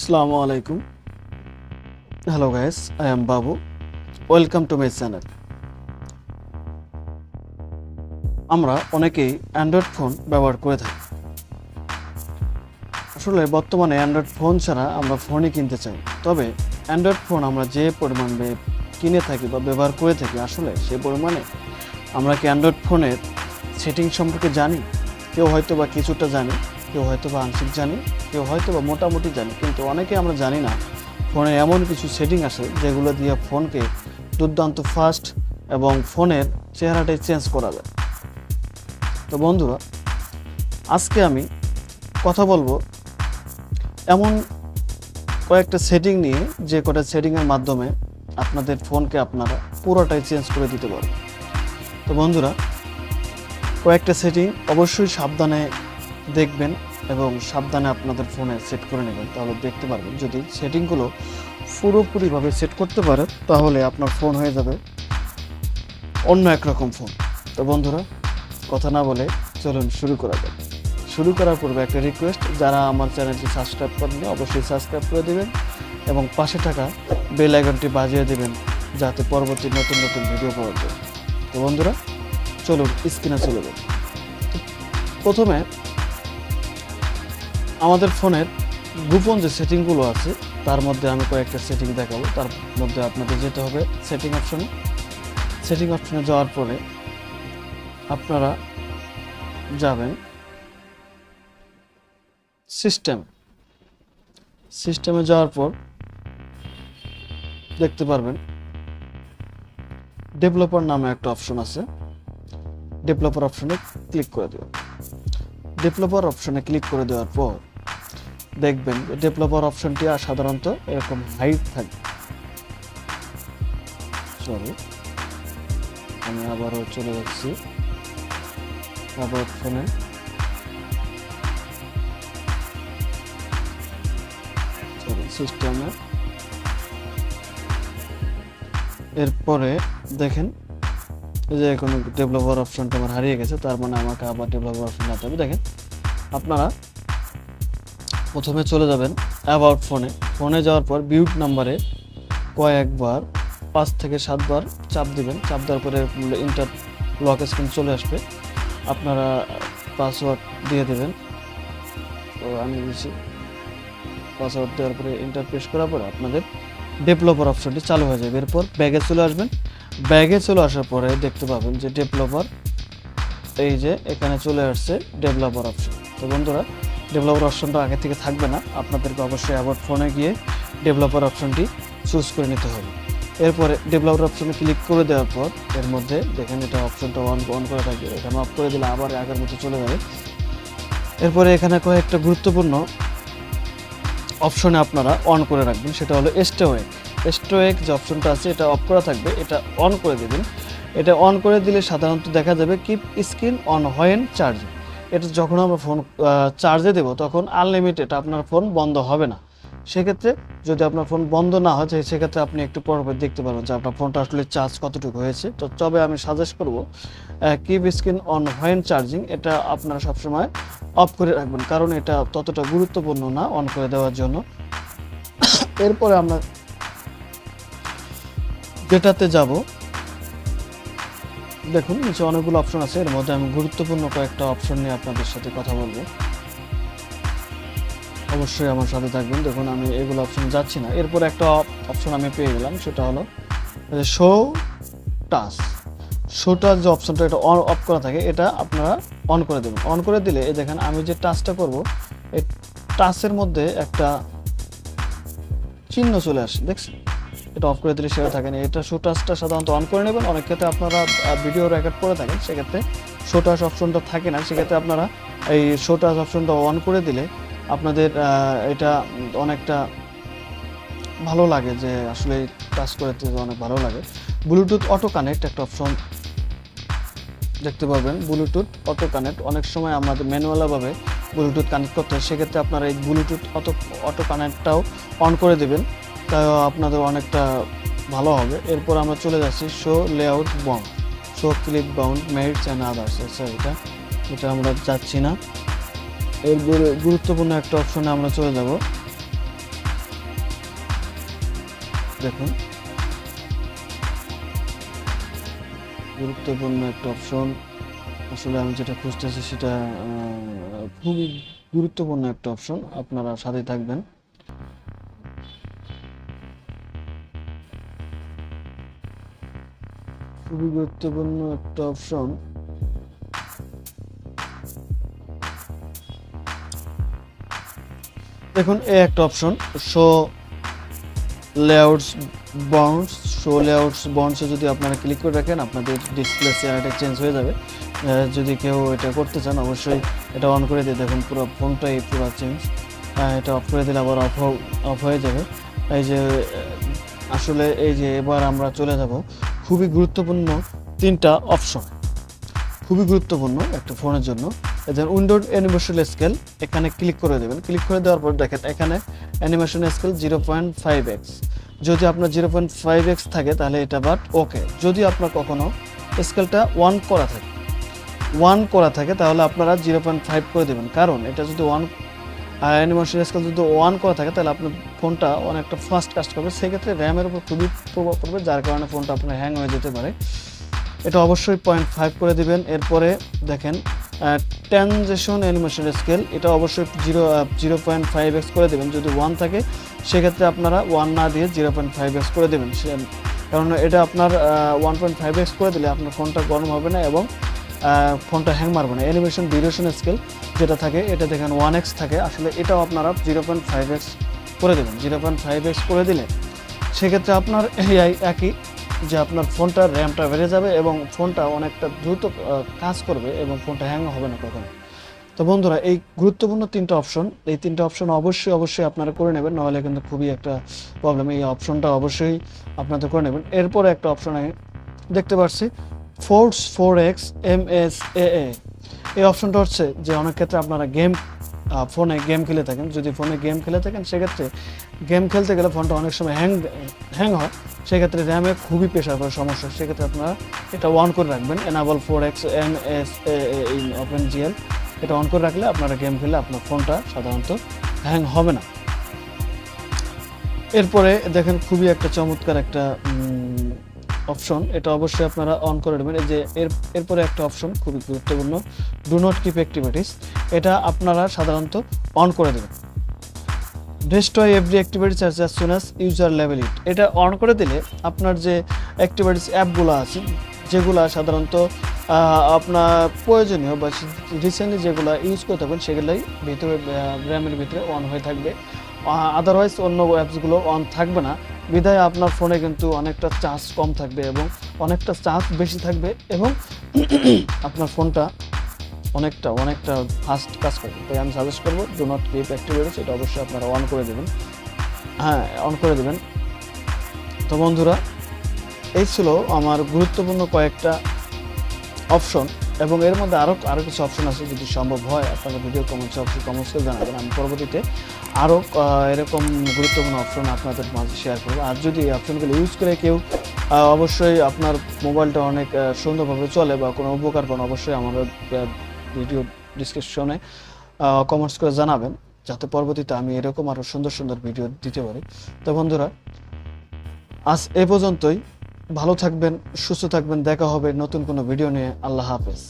Assalamu alaikum. Hello guys, I am Babu. Welcome to my channel. আমরা অনেকেই Android phone ব্যবহার করে থাকি। আসলে বর্তমানে অ্যান্ড্রয়েড ফোন ছাড়া আমরা ফোনই কিনতে চাই। তবে অ্যান্ড্রয়েড ফোন আমরা যে পরিমাণে কিনে থাকি বা ব্যবহার করে থাকি আসলে সেই পরিমাণে আমরা কি অ্যান্ড্রয়েড ফোনের সেটিং সম্পর্কে জানি? কেউ হয়তো বা কিছুটা জানে, কেউ হয়তো বা আংশিক জানে, কেউ হয়তো বা মোটামুটি জানে, কিন্তু অনেকে আমরা জানি না ফোনে এমন কিছু সেটিং আছে যেগুলো দিয়ে ফোনকে দুর্দান্ত ফাস্ট এবং ফোনের চেহারাটাই চেঞ্জ করা যায়। তো বন্ধুরা, আজকে আমি কথা বলবো এমন কয়েকটা সেটিং নিয়ে, যে কটা সেটিংয়ের মাধ্যমে আপনাদের ফোনকে আপনারা পুরোটাই চেঞ্জ করে দিতে পারবেন। তো বন্ধুরা, কয়েকটা সেটিং অবশ্যই সাবধানে দেখবেন এবং সাবধানে আপনাদের ফোনে সেট করে নেবেন, তাহলে দেখতে পারবেন। যদি সেটিংগুলো পুরোপুরিভাবে সেট করতে পারেন তাহলে আপনার ফোন হয়ে যাবে অন্য একরকম ফোন। তো বন্ধুরা, কথা না বলে চলুন শুরু করা যাক। শুরু করার পূর্বে একটা রিকোয়েস্ট, যারা আমার চ্যানেলটি সাবস্ক্রাইব করেননি অবশ্যই সাবস্ক্রাইব করে দেবেন এবং পাশে থাকা বেল আইকনটি বাজিয়ে দেবেন যাতে পরবর্তী নতুন নতুন ভিডিও পাওয়া যায়। তো বন্ধুরা, চলুন স্ক্রিনে চলে যান। প্রথমে আমাদের ফোনের গোপন যে সেটিংগুলো আছে তার মধ্যে আমি কয়েকটা সেটিং দেখাবো। তার মধ্যে আপনাদের যেতে হবে সেটিং অপশনে। সেটিং অপশনে যাওয়ার পরে আপনারা যাবেন সিস্টেমে যাওয়ার পর দেখতে পারবেন ডেভেলপার নামে একটা অপশন আছে। ডেভেলপার অপশনে ক্লিক করে দেবেন। ডেভেলপার অপশনে ক্লিক করে দেওয়ার পর দেখবেন যে ডেভেলপার অপশনটি সাধারণত এরকম হাইট থাকবে। আমি আবারও চলে যাচ্ছি আবার ফোনে। সিস্টেমে এরপরে দেখেন যে কোনো ডেভেলপার অপশনটা আমার হারিয়ে গেছে, তার মানে আমাকে আবার ডেভেলপার অপশন নিতে হবে। দেখেন, আপনারা প্রথমে চলে যাবেন অ্যাবাউট ফোনে যাওয়ার পর বিউট নাম্বারে কয়েকবার 5 থেকে 7 বার চাপ দিবেন। চাপ দেওয়ার পরে ইন্টার লক স্ক্রিন চলে আসবে। আপনারা পাসওয়ার্ড দিয়ে দেবেন। তো আমি দিচ্ছি পাসওয়ার্ড দেওয়ার পরে ইন্টার প্রেস করার পরে আপনাদের ডেভেলপার অপশনটি চালু হয়ে যাবে। এরপর ব্যাগে চলে আসবেন। ব্যাগে চলে আসার পরে দেখতে পাবেন যে ডেভেলপার, এই যে এখানে চলে আসছে ডেভেলপার অপশন। তো বন্ধুরা, ডেভেলপার অপশনটা আগে থেকে থাকবে না, আপনাদেরকে অবশ্যই আবার ফোনে গিয়ে ডেভেলপার অপশনটি চুজ করে নিতে হবে। এরপরে ডেভেলপার অপশনে ক্লিক করে দেওয়ার পর এর মধ্যে দেখেন এটা অপশনটা অন করে থাকবে, এখানে অফ করে দিলে আবার আগের মতো চলে যাবে। এরপরে এখানে কয়েকটা গুরুত্বপূর্ণ অপশনে আপনারা অন করে রাখবেন, সেটা হলো স্টোয়েক যে অপশনটা আছে এটা অফ করা থাকবে, এটা অন করে দেবেন। এটা অন করে দিলে সাধারণত দেখা যাবে keep screen on when charging. এটা যখন আমরা ফোন চার্জে দেবো তখন আনলিমিটেড আপনার ফোন বন্ধ হবে না। সেক্ষেত্রে যদি আপনার ফোন বন্ধ না হয় সেক্ষেত্রে আপনি একটু পর দেখতে পারবেন যে আপনার ফোনটা আসলে চার্জ কতটুকু হয়েছে। তো তবে আমি সাজেস্ট করব keep screen on when charging, এটা আপনারা সবসময় অফ করে রাখবেন, কারণ এটা ততটা গুরুত্বপূর্ণ না অন করে দেওয়ার জন্য। এরপরে আমরা যেটাতে যাব, দেখুন নিচে অনেকগুলো অপশন আছে, এর মধ্যে আমি গুরুত্বপূর্ণ কয়েকটা অপশন নিয়ে আপনাদের সাথে কথা বলবো। অবশ্যই আমার সাথে থাকবেন। দেখুন আমি এগুলো অপশন যাচ্ছি না। এরপর একটা অপশন আমি পেয়ে গেলাম, সেটা হলো শো টাচ যে অপশনটা এটা অফ করা থাকে, এটা আপনারা অন করে দেবেন। অন করে দিলে এই দেখেন আমি যে টাচটা করব, এই টাচের মধ্যে একটা চিহ্ন চলে আসে, দেখছেন? এটা অফ করে দিলে সেটা থাকে না। এটা শো টাচটা সাধারণত অন করে নেবেন। অনেক ক্ষেত্রে আপনারা ভিডিও রেকর্ড করে থাকেন, সেক্ষেত্রে শো টাচ অপশনটা থাকে না। সেক্ষেত্রে আপনারা এই শো টাচ অপশনটা অন করে দিলে আপনাদের এটা অনেকটা ভালো লাগে, যে আসলে টাচ করতে অনেক ভালো লাগে। ব্লুটুথ অটো কানেক্ট একটা অপশন দেখতে পাবেন। ব্লুটুথ অটো কানেক্ট অনেক সময় আমাদের ম্যানুয়ালভাবে ব্লুটুথ কানেক্ট করতে হয়, সেক্ষেত্রে আপনারা এই ব্লুটুথ অটো কানেক্টটাও অন করে দেবেন, তাই আপনাদের অনেকটা ভালো হবে। এরপর আমরা চলে যাচ্ছি show layout bound, show clip bound merits and others. এটা আমরা যাচ্ছি না। এরপরে গুরুত্বপূর্ণ একটা অপশনে আমরা চলে যাব, দেখুন গুরুত্বপূর্ণ একটা অপশন, আসলে আমি যেটা খুঁজতেছি সেটা খুবই গুরুত্বপূর্ণ একটা অপশন, আপনারা সাথে থাকবেন। খুবই গুরুত্বপূর্ণ একটা অপশন। দেখুন এই একটা option, show layouts bounds. Show layouts বাউন্ডসে যদি আপনারা ক্লিক করে রাখেন আপনাদের ডিসপ্লে চেহারাটা চেঞ্জ হয়ে যাবে। যদি কেউ এটা করতে চান অবশ্যই এটা অন করে দিয়ে দেখুন পুরো ফোনটাই পুরো চেঞ্জ। এটা অফ করে দিলে আবার অফ হয়ে যাবে। এই যে আসলে এই যে এবার আমরা চলে যাব খুবই গুরুত্বপূর্ণ তিনটা অপশন, খুবই গুরুত্বপূর্ণ একটা ফোনের জন্য। এদের উইন্ডো অ্যানিমেশন স্কেল এখানে ক্লিক করে দেবেন। ক্লিক করে দেওয়ার পর দেখেন এখানে অ্যানিমেশন স্কেল 0.5x। যদি আপনার 0.5x থাকে তাহলে এটা বাট ওকে। যদি আপনার কখনো স্কেলটা 1 করা থাকে তাহলে আপনারা 0.5 করে দেবেন, কারণ এটা যদি অ্যানিমেশন স্কেল যদি 1 করা থাকে তাহলে আপনার ফোনটা অনেকটা ফাস্ট কাজ করবে, সেক্ষেত্রে র্যামের উপর খুবই প্রভাব পড়বে, যার কারণে ফোনটা আপনার হ্যাং হয়ে যেতে পারে। এটা অবশ্যই 0.5 করে দিবেন। এরপরে দেখেন ট্রানজিশন অ্যানিমেশন স্কেল, এটা অবশ্যই 0.5x করে দেবেন। যদি 1 থাকে সেক্ষেত্রে আপনারা 1 না দিয়ে 0.5x করে দেবেন, কারণ এটা আপনার 1.5x করে দিলে আপনার ফোনটা গরম হবে না এবং ফোনটা হ্যাং মারবে না। অ্যানিমেশন ডিউরেশন স্কেল যেটা থাকে এটা দেখেন 1x থাকে, আসলে এটাও আপনারা 0.5x করে দেবেন। 0.5x করে দিলে সেক্ষেত্রে আপনার একই যে আপনার ফোনটার র্যামটা বেড়ে যাবে এবং ফোনটা অনেকটা দ্রুত কাজ করবে এবং ফোনটা হ্যাং হবে না কখনো। তো বন্ধুরা এই গুরুত্বপূর্ণ তিনটা অপশন, এই তিনটা অপশন অবশ্যই আপনারা করে নেবেন, নাহলে কিন্তু খুবই একটা প্রবলেম। এই অপশনটা অবশ্যই আপনাদের করে নেবেন। এরপরে একটা অপশন আমি দেখতে পাচ্ছি ফোর্স 4x MSAA। এই অপশনটা হচ্ছে যে অনেক ক্ষেত্রে আপনারা ফোনে গেম খেলে থাকেন, যদি ফোনে গেম খেলে থাকেন সেক্ষেত্রে গেম খেলতে গেলে ফোনটা অনেক সময় হ্যাং হয়, সেক্ষেত্রে র্যামে খুবই প্রেশার পড়ে সমস্যা, সেক্ষেত্রে আপনারা এটা অন করে রাখবেন। Enable 4x MSAA in OpenGL, এটা অন করে রাখলে আপনারা গেম খেলে আপনার ফোনটা সাধারণত হ্যাং হবে না। এরপরে দেখেন খুবই একটা চমৎকার একটা অপশন, এটা অবশ্যই আপনারা অন করে নেবেন। এই যে এরপরে একটা অপশন খুবই গুরুত্বপূর্ণ, ডু নট কিপ অ্যাক্টিভিটিস, এটা আপনারা সাধারণত অন করে দেবেন। Destroy every activities as soon as user level it, এটা অন করে দিলে আপনার যে অ্যাক্টিভিটিস অ্যাপগুলো আছে যেগুলো সাধারণত আপনার প্রয়োজনীয় বা রিসেন্টলি যেগুলো ইউজ করে থাকবেন সেগুলোই ভিতরে র্যামের ভিতরে অন হয়ে থাকবে, আদারওয়াইজ অন্য অ্যাপসগুলো অন থাকবে না। বিধায় আপনার ফোনে কিন্তু অনেকটা চার্জ কম থাকবে এবং অনেকটা চার্জ বেশি থাকবে এবং আপনার ফোনটা অনেকটা ফাস্ট কাজ করবে। তাই আমি সাজেস্ট করবো ডু নট কিপ অ্যাক্টিভিটিস, এটা অবশ্যই আপনারা অন করে দেবেন। হ্যাঁ, অন করে দেবেন। তো বন্ধুরা এই ছিল আমার গুরুত্বপূর্ণ কয়েকটা অপশন, এবং এর মধ্যে আরও কিছু অপশন আছে, যদি সম্ভব হয় আপনারা ভিডিও কমেন্টস করে জানাবেন, আমি পরবর্তীতে আরও এরকম গুরুত্বপূর্ণ অপশন আপনাদের মাঝে শেয়ার করবো। আর যদি এই অপশনগুলো ইউজ করে কেউ অবশ্যই আপনার মোবাইলটা অনেক সুন্দরভাবে চলে বা কোনো উপকার পান, অবশ্যই আমাদের ভিডিও ডিসক্রিপশনে কমেন্টস করে জানাবেন, যাতে পরবর্তীতে আমি এরকম আরও সুন্দর ভিডিও দিতে পারি। তো বন্ধুরা আজ এ পর্যন্তই, ভালো থাকবেন, সুস্থ থাকবেন, দেখা হবে নতুন কোনো ভিডিও নিয়ে। আল্লাহ হাফেজ।